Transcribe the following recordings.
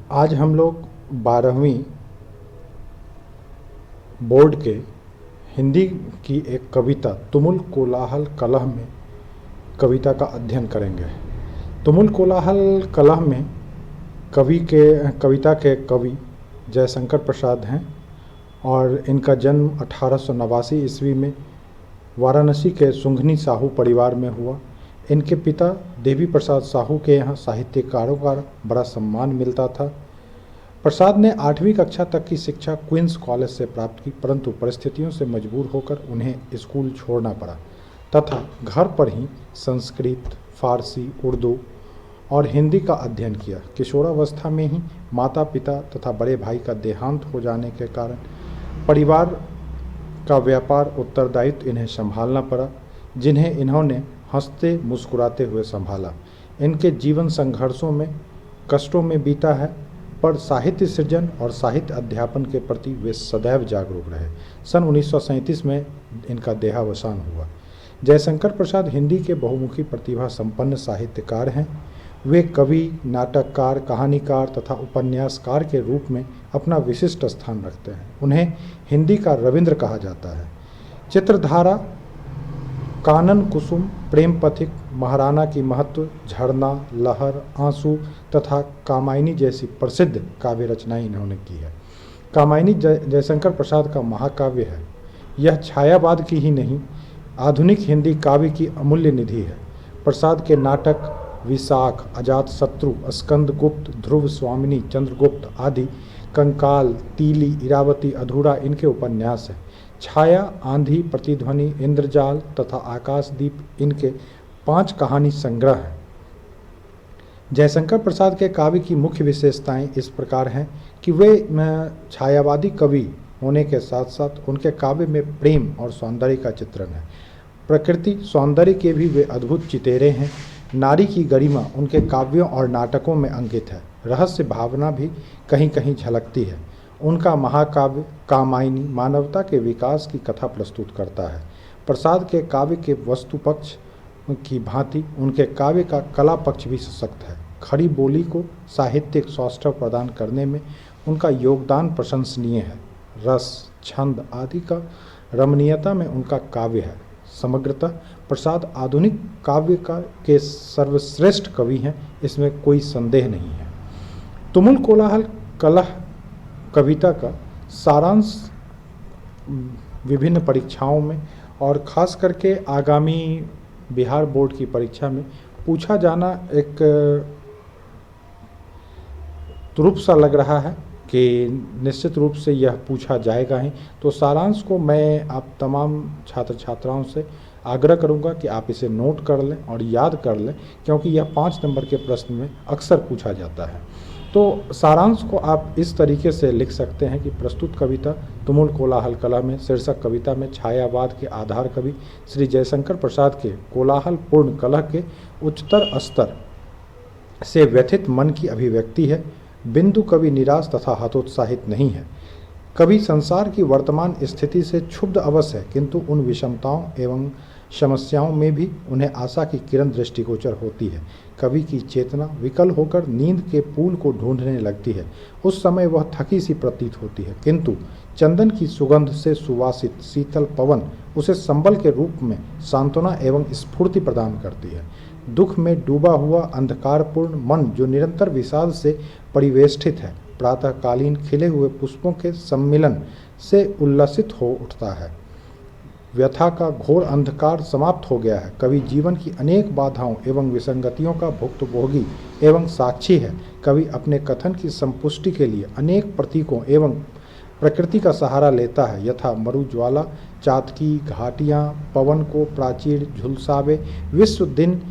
आज हम लोग 12वीं बोर्ड के हिंदी की एक कविता तुमुल कोलाहल कलह में कविता का अध्ययन करेंगे। तुमुल कोलाहल कलह में कविता के कवि जयशंकर प्रसाद हैं और इनका जन्म 1889 ईस्वी में वाराणसी के सुंघनी साहू परिवार में हुआ। इनके पिता देवी प्रसाद साहू के यहाँ साहित्यकारों का बड़ा सम्मान मिलता था। प्रसाद ने 8वीं कक्षा तक की शिक्षा क्वींस कॉलेज से प्राप्त की, परंतु परिस्थितियों से मजबूर होकर उन्हें स्कूल छोड़ना पड़ा तथा घर पर ही संस्कृत, फारसी, उर्दू और हिंदी का अध्ययन किया। किशोरावस्था में ही माता पिता तथा बड़े भाई का देहांत हो जाने के कारण परिवार का व्यापार उत्तरदायित्व इन्हें संभालना पड़ा, जिन्हें इन्होंने हंसते मुस्कुराते हुए संभाला। इनके जीवन संघर्षों में कष्टों में बीता है, पर साहित्य सृजन और साहित्य अध्यापन के प्रति वे सदैव जागरूक रहे। सन 1937 में इनका देहावसान हुआ। जयशंकर प्रसाद हिंदी के बहुमुखी प्रतिभा संपन्न साहित्यकार हैं। वे कवि, नाटककार, कहानीकार तथा उपन्यासकार के रूप में अपना विशिष्ट स्थान रखते हैं। उन्हें हिंदी का रविंद्र कहा जाता है। चित्रधारा, कानन कुसुम, प्रेम पथिक, महाराणा की महत्व, झरना, लहर, आंसू तथा कामायनी जैसी प्रसिद्ध काव्य रचनाएं इन्होंने की है। कामायनी जयशंकर प्रसाद का महाकाव्य है। यह छायावाद की ही नहीं, आधुनिक हिंदी काव्य की अमूल्य निधि है। प्रसाद के नाटक विशाख, अजातशत्रु, स्कंदगुप्त, ध्रुव स्वामिनी, चंद्रगुप्त आदि, कंकाल, तीली, इरावती, अधूरा इनके उपन्यास हैं। छाया, आंधी, प्रतिध्वनि, इंद्रजाल तथा आकाशदीप इनके 5 कहानी संग्रह हैं। जयशंकर प्रसाद के काव्य की मुख्य विशेषताएं इस प्रकार हैं कि वे छायावादी कवि होने के साथ साथ उनके काव्य में प्रेम और सौंदर्य का चित्रण है। प्रकृति सौंदर्य के भी वे अद्भुत चितेरे हैं। नारी की गरिमा उनके काव्यों और नाटकों में अंकित है। रहस्य भावना भी कहीं कहीं झलकती है। उनका महाकाव्य कामायनी मानवता के विकास की कथा प्रस्तुत करता है। प्रसाद के काव्य के वस्तु पक्ष की भांति उनके काव्य का कला पक्ष भी सशक्त है। खड़ी बोली को साहित्यिक सौष्ठव प्रदान करने में उनका योगदान प्रशंसनीय है। रस, छंद आदि का रमणीयता में उनका काव्य है। समग्रतः प्रसाद आधुनिक काव्य के सर्वश्रेष्ठ कवि हैं, इसमें कोई संदेह नहीं है। तुमुल कोलाहल कलह कविता का सारांश विभिन्न परीक्षाओं में और ख़ास करके आगामी बिहार बोर्ड की परीक्षा में पूछा जाना एक तुरुप सा लग रहा है कि निश्चित रूप से यह पूछा जाएगा ही। तो सारांश को मैं आप तमाम छात्र छात्राओं से आग्रह करूंगा कि आप इसे नोट कर लें और याद कर लें, क्योंकि यह 5 नंबर के प्रश्न में अक्सर पूछा जाता है। तो सारांश को आप इस तरीके से लिख सकते हैं कि प्रस्तुत कविता तुमुल कोलाहल कलह में शीर्षक कविता में छायावाद के आधार कवि श्री जयशंकर प्रसाद के कोलाहल पूर्ण कलह के उच्चतर स्तर से व्यथित मन की अभिव्यक्ति है। बिंदु कवि निराश तथा हतोत्साहित नहीं है। कवि संसार की वर्तमान स्थिति से क्षुब्ध अवश्य है, किंतु उन विषमताओं एवं समस्याओं में भी उन्हें आशा की किरण दृष्टिगोचर होती है। कवि की चेतना विकल होकर नींद के पुल को ढूंढने लगती है। उस समय वह थकी सी प्रतीत होती है, किंतु चंदन की सुगंध से सुवासित शीतल पवन उसे संबल के रूप में सांत्वना एवं स्फूर्ति प्रदान करती है। दुख में डूबा हुआ अंधकारपूर्ण मन जो निरंतर विषाद से परिवेष्टित है, प्रातःकालीन खिले हुए पुष्पों के सम्मिलन से उल्लसित हो उठता है। व्यथा का घोर अंधकार समाप्त हो गया है। कवि जीवन की अनेक बाधाओं एवं विसंगतियों का भुक्तभोगी एवं साक्षी है। कवि अपने कथन की संपुष्टि के लिए अनेक प्रतीकों एवं प्रकृति का सहारा लेता है, यथा मरुज्वाला, चातकी, घाटियाँ, पवन को प्राचीर झुलसावे, विश्व दिन,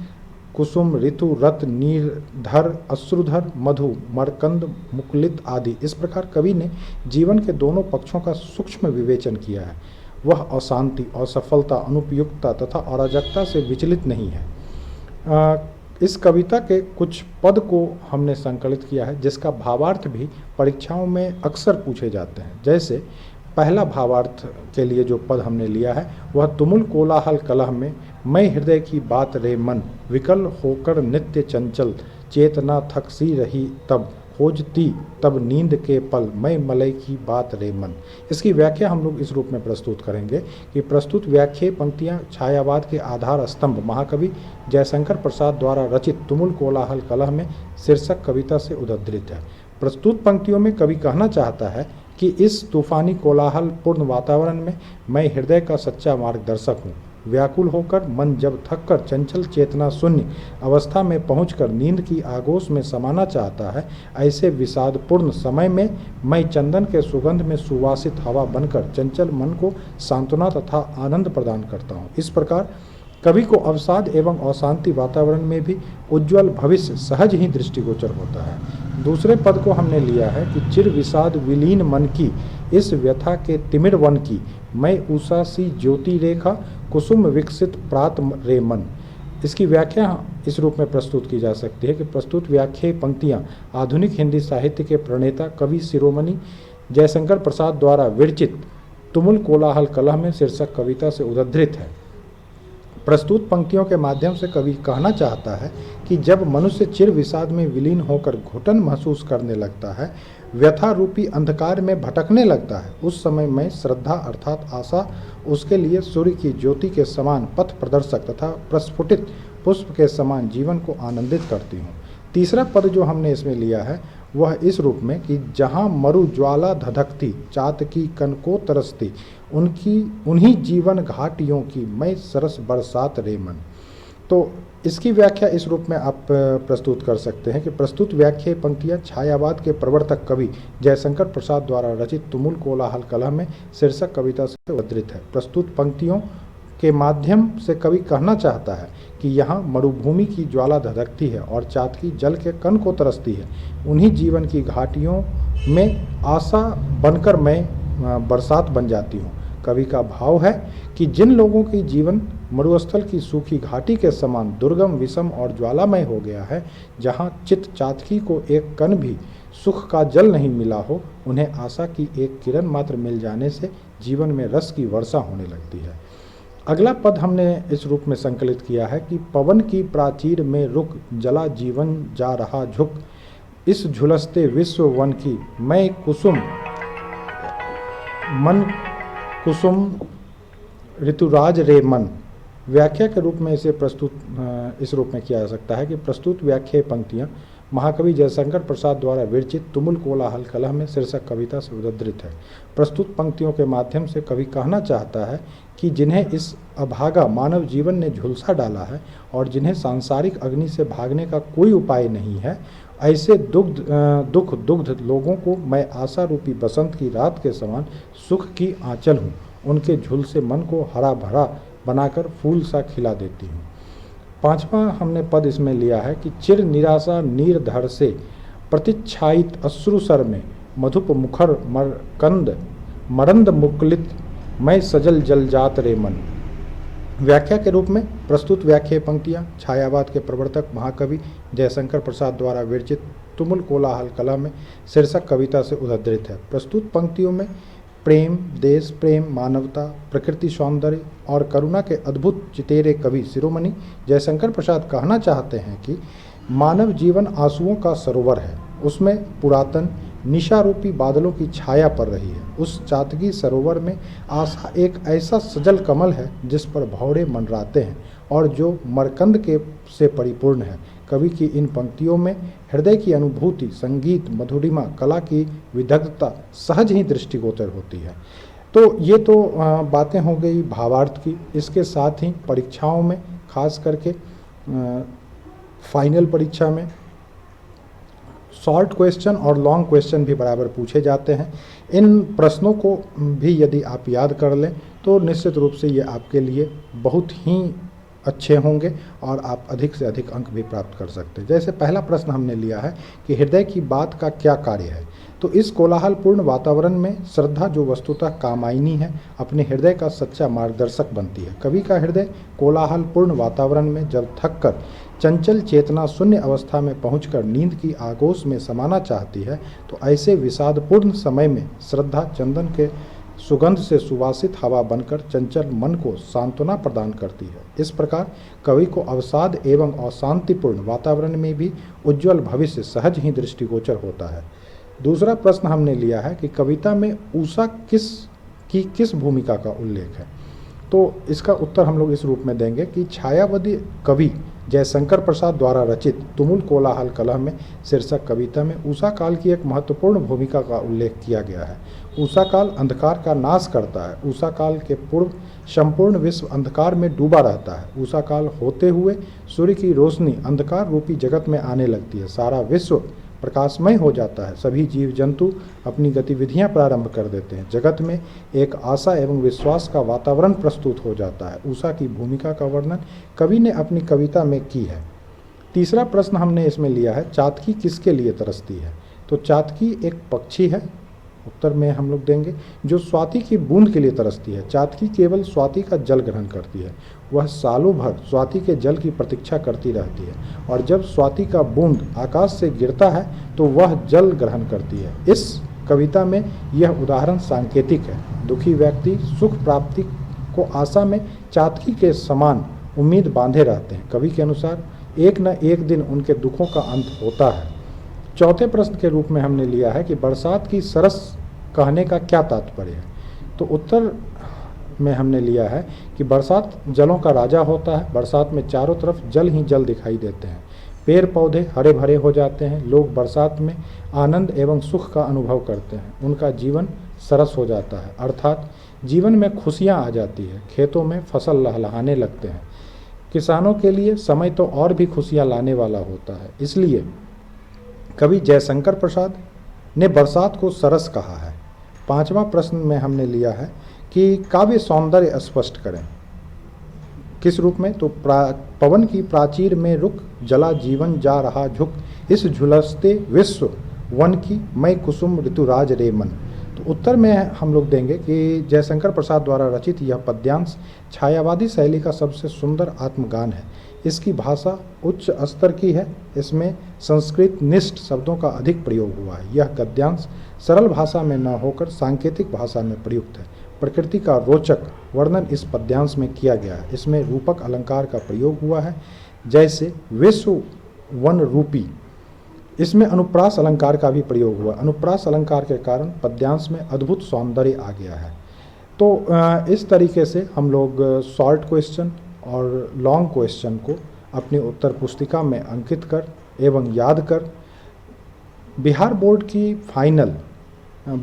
कुसुम, ऋतु, रत, नीरधर, अश्रुधर, मधु, मरकंद, मुकुलित आदि। इस प्रकार कवि ने जीवन के दोनों पक्षों का सूक्ष्म विवेचन किया है। वह अशांति, असफलता, अनुपयुक्तता तथा अराजकता से विचलित नहीं है। इस कविता के कुछ पद को हमने संकलित किया है, जिसका भावार्थ भी परीक्षाओं में अक्सर पूछे जाते हैं। जैसे पहला भावार्थ के लिए जो पद हमने लिया है वह तुमुल कोलाहल कलह में मैं हृदय की बात रे मन, विकल होकर नित्य चंचल, चेतना थक सी रही तब खोजती तब नींद के पल, मैं मलय की बात रे मन। इसकी व्याख्या हम लोग इस रूप में प्रस्तुत करेंगे कि प्रस्तुत व्याख्या पंक्तियां छायावाद के आधार स्तंभ महाकवि जयशंकर प्रसाद द्वारा रचित तुमुल कोलाहल कलह में शीर्षक कविता से उद्धृत है। प्रस्तुत पंक्तियों में कवि कहना चाहता है कि इस तूफानी कोलाहल पूर्ण वातावरण में मैं हृदय का सच्चा मार्गदर्शक हूँ। व्याकुल होकर मन जब थककर चंचल चेतना शून्य अवस्था में पहुंचकर नींद की आगोश में समाना चाहता है, ऐसे विषादपूर्ण समय में मैं चंदन के सुगंध में सुवासित हवा बनकर चंचल मन को सांत्वना तथा आनंद प्रदान करता हूँ। इस प्रकार कवि को अवसाद एवं अशांति वातावरण में भी उज्ज्वल भविष्य सहज ही दृष्टिगोचर होता है। दूसरे पद को हमने लिया है कि चिर विषाद विलीन मन की इस व्यथा के तिमिर वन की, मैं उषा सी ज्योति रेखा कुसुम विकसित प्रात रे मन। इसकी व्याख्या इस रूप में प्रस्तुत की जा सकती है कि प्रस्तुत व्याख्या पंक्तियां आधुनिक हिंदी साहित्य के प्रणेता कवि शिरोमणि जयशंकर प्रसाद द्वारा विरचित तुमुल कोलाहल कलह में शीर्षक कविता से उद्धृत है। प्रस्तुत पंक्तियों के माध्यम से कवि कहना चाहता है कि जब मनुष्य चिर विषाद में विलीन होकर घुटन महसूस करने लगता है, व्यथा रूपी अंधकार में भटकने लगता है, उस समय मैं श्रद्धा अर्थात आशा उसके लिए सूर्य की ज्योति के समान पथ प्रदर्शक तथा प्रस्फुटित पुष्प के समान जीवन को आनंदित करती हूँ। तीसरा पद जो हमने इसमें लिया है वह इस रूप में कि जहाँ मरु ज्वाला धधकती चातकी कनको तरसती उन्हीं जीवन घाटियों की मैं सरस बरसात रे मन। तो इसकी व्याख्या इस रूप में आप प्रस्तुत कर सकते हैं कि प्रस्तुत व्याख्या पंक्तियां छायावाद के प्रवर्तक कवि जयशंकर प्रसाद द्वारा रचित तुमुल कोलाहल कलह में शीर्षक कविता से उद्धृत है। प्रस्तुत पंक्तियों के माध्यम से कवि कहना चाहता है कि यहाँ मरुभूमि की ज्वाला धधकती है और चातकी जल के कण को तरसती है, उन्हीं जीवन की घाटियों में आशा बनकर मैं बरसात बन जाती हूँ। कवि का भाव है कि जिन लोगों की जीवन मरुस्थल की सूखी घाटी के समान दुर्गम विषम और ज्वालामय हो गया है, जहाँ चित चातकी को एक कण भी सुख का जल नहीं मिला हो, उन्हें आशा की एक किरण मात्र मिल जाने से जीवन में रस की वर्षा होने लगती है। अगला पद हमने इस रूप में संकलित किया है कि पवन की प्राचीर में रुक जला जीवन जा रहा झुक, इस झुलसते विश्व वन की मैं कुसुम मन कुसुम ऋतुराज रे मन। व्याख्या के रूप में इसे प्रस्तुत इस रूप में किया जा सकता है कि प्रस्तुत व्याख्या पंक्तियां महाकवि जयशंकर प्रसाद द्वारा विरचित तुमुल कोलाहल कलह में शीर्षक कविता से उद्धृत है। प्रस्तुत पंक्तियों के माध्यम से कवि कहना चाहता है कि जिन्हें इस अभागा मानव जीवन ने झुलसा डाला है और जिन्हें सांसारिक अग्नि से भागने का कोई उपाय नहीं है, ऐसे दुग्ध लोगों को मैं आशा रूपी बसंत की रात के समान सुख की आंचल हूँ। उनके झुलसे मन को हरा भरा बनाकर फूल सा खिला देती हूँ। पांचवा हमने पद इसमें लिया है कि चिर निराशा नीर धर से प्रतिच्छायित अश्रुसर में मधुप मुखर मरकंद मरंद मुकुलित मैं सजल जलजात रे मन। व्याख्या के रूप में प्रस्तुत व्याख्या पंक्तियां छायावाद के प्रवर्तक महाकवि जयशंकर प्रसाद द्वारा विरचित तुमुल कोलाहल कलह में शीर्षक कविता से उद्धृत है। प्रस्तुत पंक्तियों में प्रेम, देश प्रेम, मानवता, प्रकृति सौंदर्य और करुणा के अद्भुत चितेरे कवि शिरोमणि जयशंकर प्रसाद कहना चाहते हैं कि मानव जीवन आंसुओं का सरोवर है, उसमें पुरातन निशारूपी बादलों की छाया पड़ रही है। उस चातकी सरोवर में आशा एक ऐसा सजल कमल है जिस पर भौरे मंडराते हैं और जो मरकंद के से परिपूर्ण है। कवि की इन पंक्तियों में हृदय की अनुभूति, संगीत, मधुरिमा, कला की विदग्धता सहज ही दृष्टिगोचर होती है। तो ये तो बातें हो गई भावार्थ की। इसके साथ ही परीक्षाओं में, खास करके फाइनल परीक्षा में शॉर्ट क्वेश्चन और लॉन्ग क्वेश्चन भी बराबर पूछे जाते हैं। इन प्रश्नों को भी यदि आप याद कर लें तो निश्चित रूप से ये आपके लिए बहुत ही अच्छे होंगे और आप अधिक से अधिक अंक भी प्राप्त कर सकते हैं। जैसे पहला प्रश्न हमने लिया है कि हृदय की बात का क्या कार्य है, तो इस कोलाहलपूर्ण वातावरण में श्रद्धा जो वस्तुतः कामायनी है, अपने हृदय का सच्चा मार्गदर्शक बनती है। कवि का हृदय कोलाहलपूर्ण वातावरण में जब थक कर चंचल चेतना शून्य अवस्था में पहुंचकर नींद की आगोश में समाना चाहती है, तो ऐसे विषादपूर्ण समय में श्रद्धा सुगंध से सुवासित हवा बनकर चंचल मन को सांत्वना प्रदान करती है। इस प्रकार कवि को अवसाद एवं अशांतिपूर्ण वातावरण में भी उज्ज्वल भविष्य सहज ही दृष्टिगोचर होता है। दूसरा प्रश्न हमने लिया है कि कविता में उषा किस भूमिका का उल्लेख है। तो इसका उत्तर हम लोग इस रूप में देंगे कि छायावादी कवि जयशंकर प्रसाद द्वारा रचित तुमुल कोलाहल कलह में शीर्षक कविता में उषा काल की एक महत्वपूर्ण भूमिका का उल्लेख किया गया है। उषा काल अंधकार का नाश करता है। उषा काल के पूर्व संपूर्ण विश्व अंधकार में डूबा रहता है। उषा काल होते हुए सूर्य की रोशनी अंधकार रूपी जगत में आने लगती है। सारा विश्व प्रकाशमय हो जाता है। सभी जीव जंतु अपनी गतिविधियां प्रारंभ कर देते हैं। जगत में एक आशा एवं विश्वास का वातावरण प्रस्तुत हो जाता है। उषा की भूमिका का वर्णन कवि ने अपनी कविता में की है। तीसरा प्रश्न हमने इसमें लिया है, चातकी किसके लिए तरसती है। तो चातकी एक पक्षी है। उत्तर में हम लोग देंगे जो स्वाति की बूंद के लिए तरसती है। चातकी केवल स्वाति का जल ग्रहण करती है। वह सालों भर स्वाति के जल की प्रतीक्षा करती रहती है और जब स्वाति का बूंद आकाश से गिरता है तो वह जल ग्रहण करती है। इस कविता में यह उदाहरण सांकेतिक है। दुखी व्यक्ति सुख प्राप्ति को आशा में चातकी के समान उम्मीद बांधे रहते हैं। कवि के अनुसार एक न एक दिन उनके दुखों का अंत होता है। चौथे प्रश्न के रूप में हमने लिया है कि बरसात की सरस कहने का क्या तात्पर्य है। तो उत्तर में हमने लिया है कि बरसात जलों का राजा होता है। बरसात में चारों तरफ जल ही जल दिखाई देते हैं। पेड़ पौधे हरे भरे हो जाते हैं। लोग बरसात में आनंद एवं सुख का अनुभव करते हैं। उनका जीवन सरस हो जाता है, अर्थात जीवन में खुशियाँ आ जाती है। खेतों में फसल लहलहाने लगते हैं। किसानों के लिए समय तो और भी खुशियाँ लाने वाला होता है। इसलिए कवि जयशंकर प्रसाद ने बरसात को सरस कहा है। पांचवा प्रश्न में हमने लिया है कि काव्य सौंदर्य स्पष्ट करें। किस रूप में। तो पवन की प्राचीर में रुक जला जीवन जा रहा झुक, इस झुलसते विश्व वन की मैं कुसुम ऋतुराज रे मन। तो उत्तर में हम लोग देंगे कि जयशंकर प्रसाद द्वारा रचित यह पद्यांश छायावादी शैली का सबसे सुंदर आत्मगान है। इसकी भाषा उच्च स्तर की है। इसमें संस्कृत निष्ठ शब्दों का अधिक प्रयोग हुआ है। यह गद्यांश सरल भाषा में न होकर सांकेतिक भाषा में प्रयुक्त है। प्रकृति का रोचक वर्णन इस पद्यांश में किया गया है। इसमें रूपक अलंकार का प्रयोग हुआ है, जैसे विश्व वन रूपी। इसमें अनुप्रास अलंकार का भी प्रयोग हुआ। अनुप्रास अलंकार के कारण पद्यांश में अद्भुत सौंदर्य आ गया है। तो इस तरीके से हम लोग शॉर्ट क्वेश्चन और लॉन्ग क्वेश्चन को अपनी उत्तर पुस्तिका में अंकित कर एवं याद कर बिहार बोर्ड की फाइनल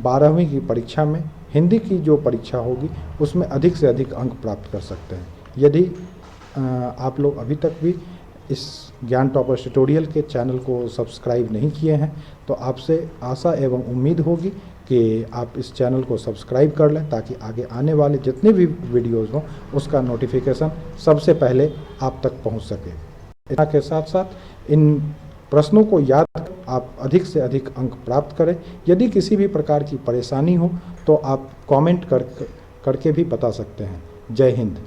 12वीं की परीक्षा में हिंदी की जो परीक्षा होगी उसमें अधिक से अधिक अंक प्राप्त कर सकते हैं। यदि आप लोग अभी तक भी इस ज्ञान टॉपर्स ट्यूटोरियल के चैनल को सब्सक्राइब नहीं किए हैं तो आपसे आशा एवं उम्मीद होगी कि आप इस चैनल को सब्सक्राइब कर लें ताकि आगे आने वाले जितने भी वीडियोज़ हों उसका नोटिफिकेशन सबसे पहले आप तक पहुंच सके। इतना के साथ साथ इन प्रश्नों को याद कर आप अधिक से अधिक अंक प्राप्त करें। यदि किसी भी प्रकार की परेशानी हो तो आप कमेंट करके भी बता सकते हैं। जय हिंद।